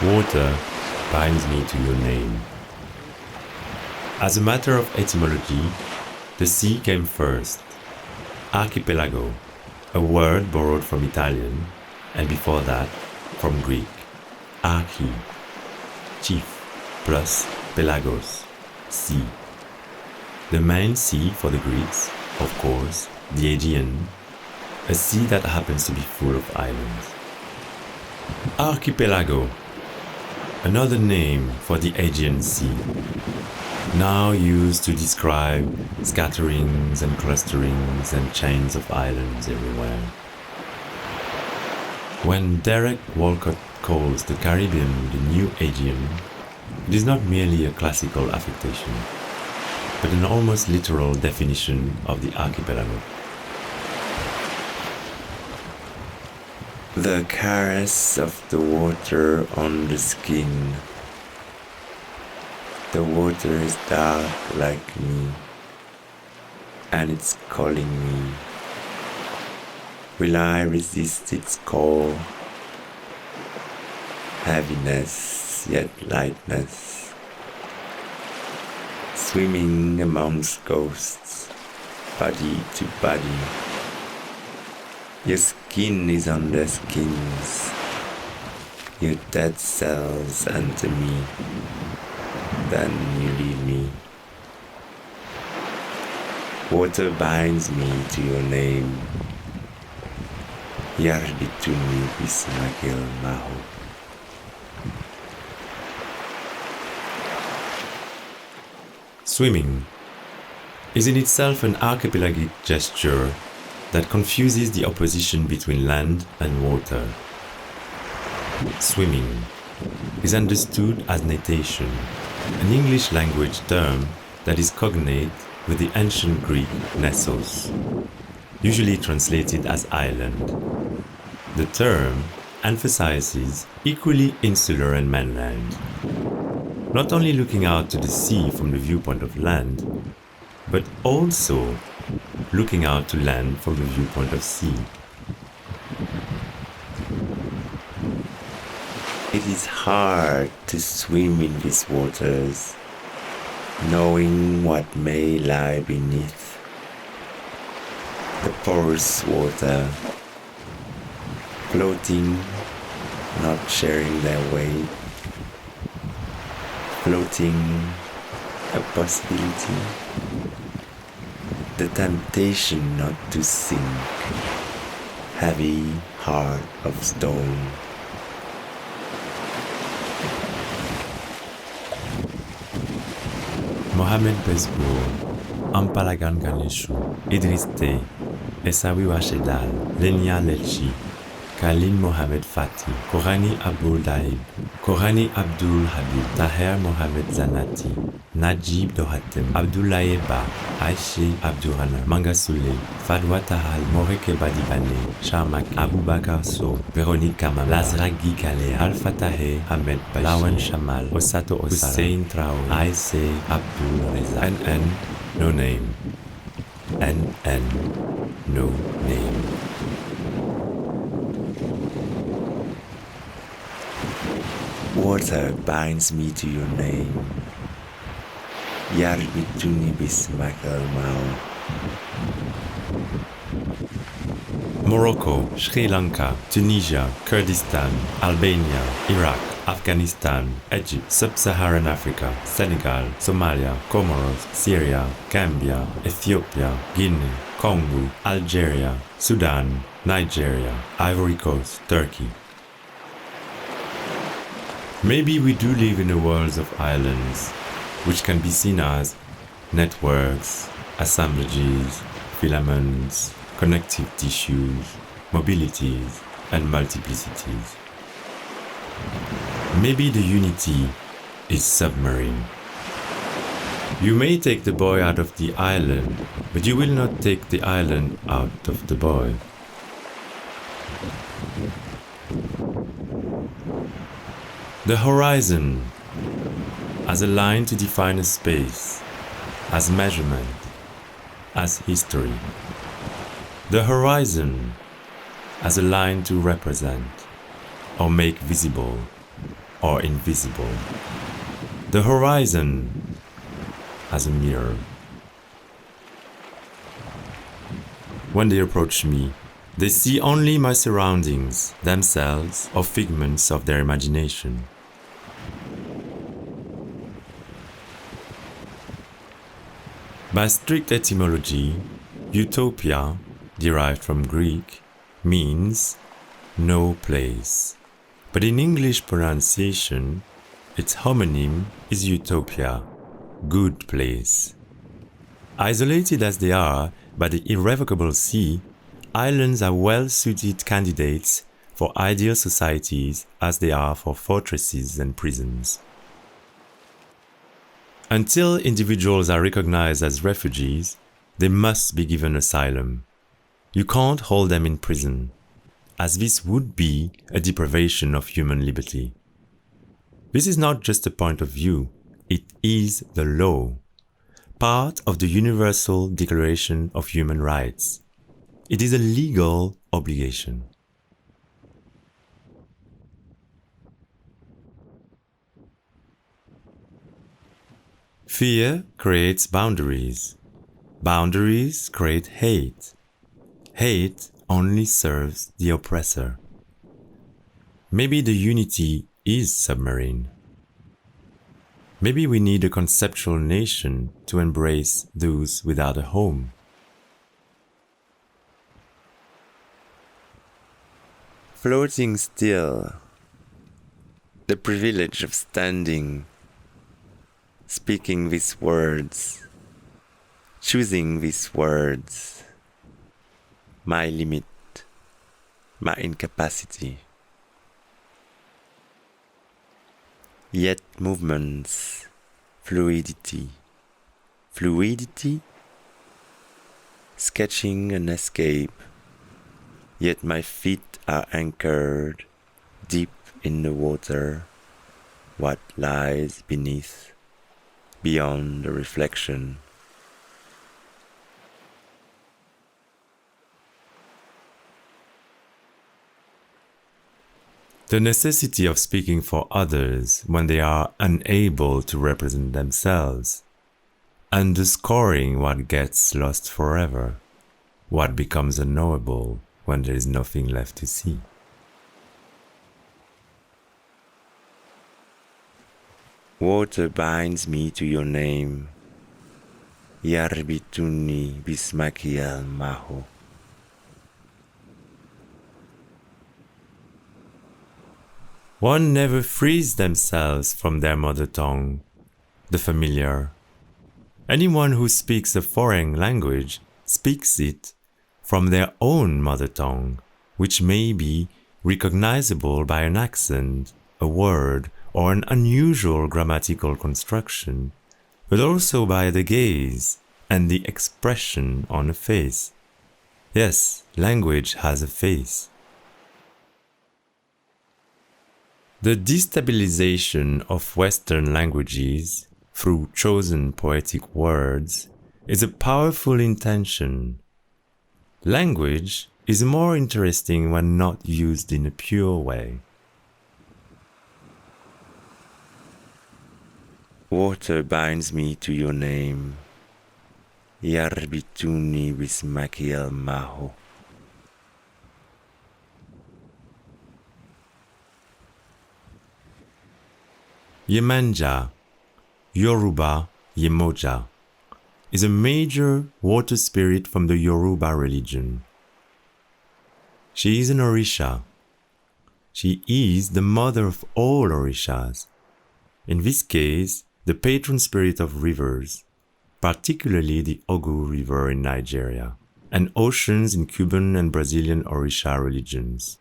Water binds me to your name. As a matter of etymology, the sea came first. Archipelago, a word borrowed from Italian, and before that, from Greek, archi, chief, plus pelagos, sea. The main sea for the Greeks, of course, the Aegean, a sea that happens to be full of islands. Archipelago, another name for the Aegean Sea, now used to describe scatterings and clusterings and chains of islands everywhere. When Derek Walcott calls the Caribbean the New Aegean, it is not merely a classical affectation, but an almost literal definition of the archipelago. The caress of the water on the skin. The water is dark like me, and it's calling me. Will I resist its call? Heaviness, yet lightness. Swimming amongst ghosts, body to body. Your skin is on their skins. Your dead cells enter me. Then you leave me. Water binds me to your name. Yardituni bismagil maho. Swimming is in itself an archipelagic gesture that confuses the opposition between land and water. Swimming is understood as natation, an English language term that is cognate with the ancient Greek nessos, usually translated as island. The term emphasizes equally insular and mainland, not only looking out to the sea from the viewpoint of land, but also looking out to land from the viewpoint of sea. It is hard to swim in these waters, knowing what may lie beneath. The porous water, floating, not sharing their weight, floating, a possibility, the temptation not to sink, heavy heart of stone. Mohamed Besbour, Ampalagan Ganeshu, Idris T, Essawi Washedal, Lenia Lechi, Khalil Mohamed Fati, Korani Abdul Daib, Korani Abdul Habib, Taher Mohamed Zanati, Najib Dohatem, Abdoulaye Ba, Aïché Abdurana, Mangasule, Fadwa Tahal, Moreke Badibane, Sharmak Aboubakar So, Véronique Kamam, Lazragi Kalea, Alpha Tahé, Ahmed Lawan Shamal, Osato Osara, Hussein Traoré, Aïssé Abdul Reza, NN, no name, NN, no name. Water binds me to your name. Yarbituni bismakal mao. Morocco, Sri Lanka, Tunisia, Kurdistan, Albania, Iraq, Afghanistan, Egypt, Sub-Saharan Africa, Senegal, Somalia, Comoros, Syria, Gambia, Ethiopia, Guinea, Congo, Algeria, Sudan, Nigeria, Ivory Coast, Turkey. Maybe we do live in a world of islands, which can be seen as networks, assemblages, filaments, connective tissues, mobilities, and multiplicities. Maybe the unity is submarine. You may take the boy out of the island, but you will not take the island out of the boy. The horizon as a line to define a space, as measurement, as history. The horizon as a line to represent or make visible or invisible. The horizon as a mirror. When they approach me, they see only my surroundings, themselves, or figments of their imagination. By strict etymology, utopia, derived from Greek, means no place. But in English pronunciation, its homonym is utopia, good place. Isolated as they are by the irrevocable sea, islands are well-suited candidates for ideal societies as they are for fortresses and prisons. Until individuals are recognized as refugees, they must be given asylum. You can't hold them in prison, as this would be a deprivation of human liberty. This is not just a point of view, it is the law, part of the Universal Declaration of Human Rights. It is a legal obligation. Fear creates boundaries. Boundaries create hate. Hate only serves the oppressor. Maybe the unity is submarine. Maybe we need a conceptual nation to embrace those without a home. Floating still, the privilege of standing, speaking these words, choosing these words, my limit, my incapacity. Yet movements, fluidity, sketching an escape, yet my feet are anchored deep in the water, what lies beneath, beyond the reflection. The necessity of speaking for others when they are unable to represent themselves, underscoring what gets lost forever, what becomes unknowable when there is nothing left to see. Water binds me to your name, Yarbituni Bismaki al-Maho. One never frees themselves from their mother tongue, the familiar. Anyone who speaks a foreign language speaks it from their own mother tongue, which may be recognizable by an accent, a word, or an unusual grammatical construction, but also by the gaze and the expression on a face. Yes, language has a face. The destabilization of Western languages through chosen poetic words is a powerful intention. Language is more interesting when not used in a pure way. Water binds me to your name, Yarbituni Bismaki al-Maho. Yemanja, Yoruba Yemoja, is a major water spirit from the Yoruba religion. She is an Orisha. She is the mother of all Orishas. In this case, the patron spirit of rivers, particularly the Ogu River in Nigeria, and oceans in Cuban and Brazilian Orisha religions.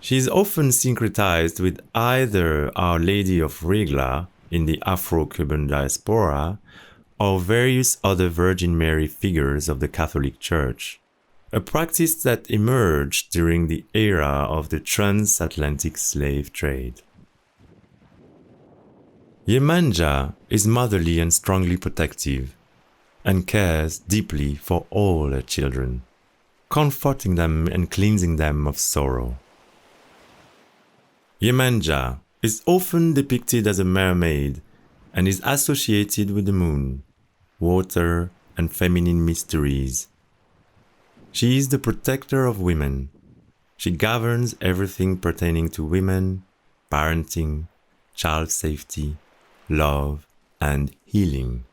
She is often syncretized with either Our Lady of Regla in the Afro-Cuban diaspora or various other Virgin Mary figures of the Catholic Church, a practice that emerged during the era of the transatlantic slave trade. Yemanja is motherly and strongly protective, and cares deeply for all her children, comforting them and cleansing them of sorrow. Yemanja is often depicted as a mermaid and is associated with the moon, water, and feminine mysteries. She is the protector of women. She governs everything pertaining to women, parenting, child safety, love, and healing.